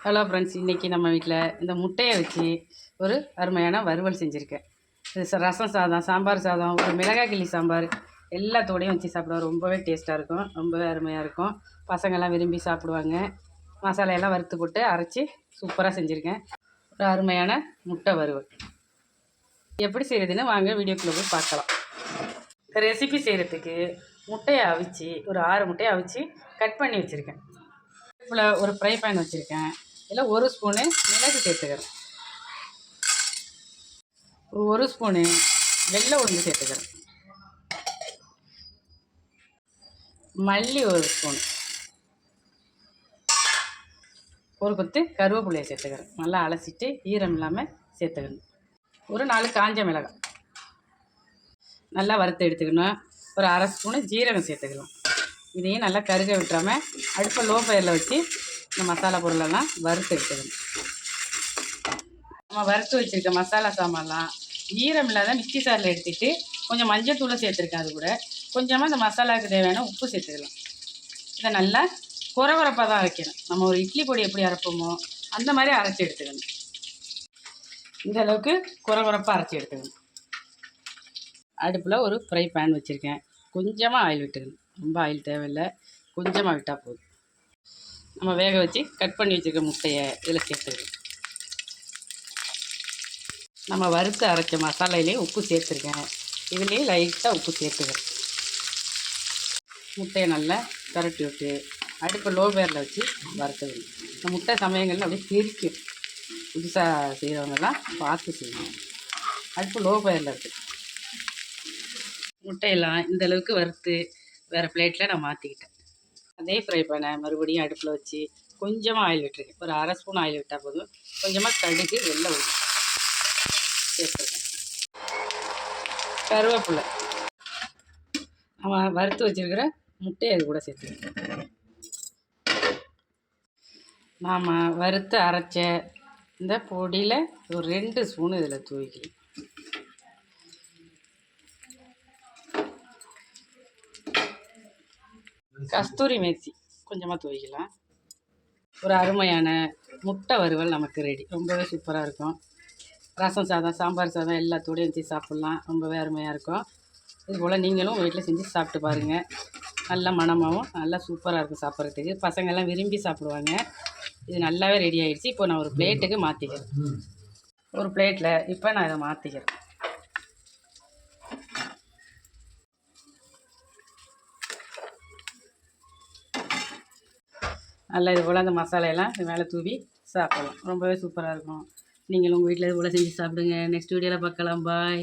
Hello friends, இன்றைக்கி நம்ம வீட்டில் இந்த முட்டையை வச்சு ஒரு அருமையான வறுவல் செஞ்சுருக்கேன். இது ரசம் சாதம், சாம்பார் சாதம், ஒரு மிளகாய் கிள்ளி சாம்பார் எல்லாத்தோடையும் வச்சு சாப்பிடுவோம். ரொம்பவே டேஸ்ட்டாக இருக்கும், ரொம்பவே அருமையாக இருக்கும். பசங்கள்லாம் விரும்பி சாப்பிடுவாங்க. மசாலையெல்லாம் வறுத்து போட்டு அரைச்சி சூப்பராக செஞ்சுருக்கேன். ஒரு அருமையான முட்டை வறுவல் எப்படி செய்கிறதுன்னு வாங்க வீடியோக்குள்ளே போய் பார்க்கலாம். ரெசிபி செய்கிறதுக்கு முட்டையை அவிச்சு ஒரு 6 முட்டையை அவிச்சு கட் பண்ணி வச்சுருக்கேன். இப்போ ஒரு ஃப்ரை பேன் வச்சுருக்கேன். இதில் 1 ஸ்பூனு மிளகு சேர்த்துக்கிறேன். ஒரு 1 ஸ்பூனு வெள்ளை உளுந்து சேர்த்துக்கிறேன். மல்லி 1 ஸ்பூன், ஒரு கொத்து கருவேப்பிலையை சேர்த்துக்கிறேன். நல்லா அலசிட்டு ஈரம் இல்லாமல் சேர்த்துக்கணும். ஒரு 4 காஞ்ச மிளகாய் நல்லா வறுத்து எடுத்துக்கணும். ஒரு 1/2 ஸ்பூனு ஜீரகம் சேர்த்துக்கலாம். இதையும் நல்லா கருக விட்டுறாமல் அடுப்பை லோ ஃபயரில் வச்சு இந்த மசாலா பொருளெல்லாம் வறுத்து எடுத்துக்கணும். நம்ம வறுத்து வச்சுருக்க மசாலா சாமான்லாம் ஈரம் இல்லாத மிக்சி சாரில் எடுத்துகிட்டு கொஞ்சம் மஞ்சள் தூளை சேர்த்துருக்கேன். அது கூட கொஞ்சமாக இந்த மசாலாவுக்கு தேவையான உப்பு சேர்த்துக்கலாம். இதை நல்லா குறகுறப்பாக தான் அரைக்கணும். நம்ம ஒரு இட்லி பொடி எப்படி அரைப்போமோ அந்த மாதிரி அரைச்சி எடுத்துக்கணும். இந்த அளவுக்கு குறகுறப்பாக அரைச்சி எடுத்துக்கணும். அடுப்பில் ஒரு ஃப்ரை பேன் வச்சுருக்கேன். கொஞ்சமாக ஆயில் விட்டுக்கணும். ரொம்ப ஆயில் தேவையில்லை, கொஞ்சமாக விட்டால் போதும். நம்ம வேக வச்சு கட் பண்ணி வச்சுருக்க முட்டையை இதில் சேர்த்துக்கணும். நம்ம வறுத்து அரைச்ச மசாலையிலே உப்பு சேர்த்துருக்கேன். இதுலேயே லைட்டாக உப்பு சேர்த்துக்கிறேன். முட்டையை நல்லா கரட்டி விட்டு அடுப்பை லோ ஃபயரில் வச்சு வறுத்துக்கணும். இந்த முட்டை சமயங்களில் அப்படியே தெரிக்கும். புதுசாக செய்கிறவங்கெல்லாம் பார்த்து செய்யணும். அடுப்பு லோ ஃபயரில் இருக்குது. முட்டையெல்லாம் இந்த அளவுக்கு வறுத்து வேறு பிளேட்டில் நான் மாற்றிக்கிட்டேன். அதே ஃப்ரை பேனை மறுபடியும் அடுப்பில் வச்சு கொஞ்சமாக ஆயில் விட்டுருக்கேன். ஒரு 1/2 ஸ்பூன் ஆயில் விட்டால் போதும். கொஞ்சமாக கடுகு, வெள்ளை உளுந்து சேர்த்துருக்கேன். கருவேப்பிலை, நம்ம வறுத்து வச்சுருக்கிற முட்டையை அது கூட சேர்த்துருக்கேன். நாம் வறுத்து அரைச்ச இந்த பொடியில் ஒரு 2 ஸ்பூன் இதில் தூவிக்கலாம். கஸ்தூரி மேத்தி கொஞ்சமாக தூவிக்கலாம். ஒரு அருமையான முட்டை வறுவல் நமக்கு ரெடி. ரொம்பவே சூப்பராக இருக்கும். ரசம் சாதம், சாம்பார் சாதம் எல்லாத்தோடையும் வச்சு சாப்பிட்லாம். ரொம்பவே அருமையாக இருக்கும். இதுபோல் நீங்களும் வீட்டில் செஞ்சு சாப்பிட்டு பாருங்கள். நல்ல மணமாகவும் நல்லா சூப்பராக இருக்கும் சாப்பிட்றதுக்கு. பசங்கள்லாம் விரும்பி சாப்பிடுவாங்க. இது நல்லாவே ரெடி ஆகிடுச்சு. இப்போ நான் ஒரு பிளேட்டுக்கு மாற்றிக்கிறேன். ஒரு பிளேட்டில் இப்போ நான் இதை மாற்றிக்கிறேன். நல்லா இது போல் அந்த மசாலையெல்லாம் இது மேலே தூவி சாப்பிடலாம். ரொம்பவே சூப்பராக இருக்கும். நீங்களும் உங்கள் வீட்டில் இது போல் செஞ்சு சாப்பிடுங்க. நெக்ஸ்ட் வீடியோவில் பார்க்கலாம். பாய்.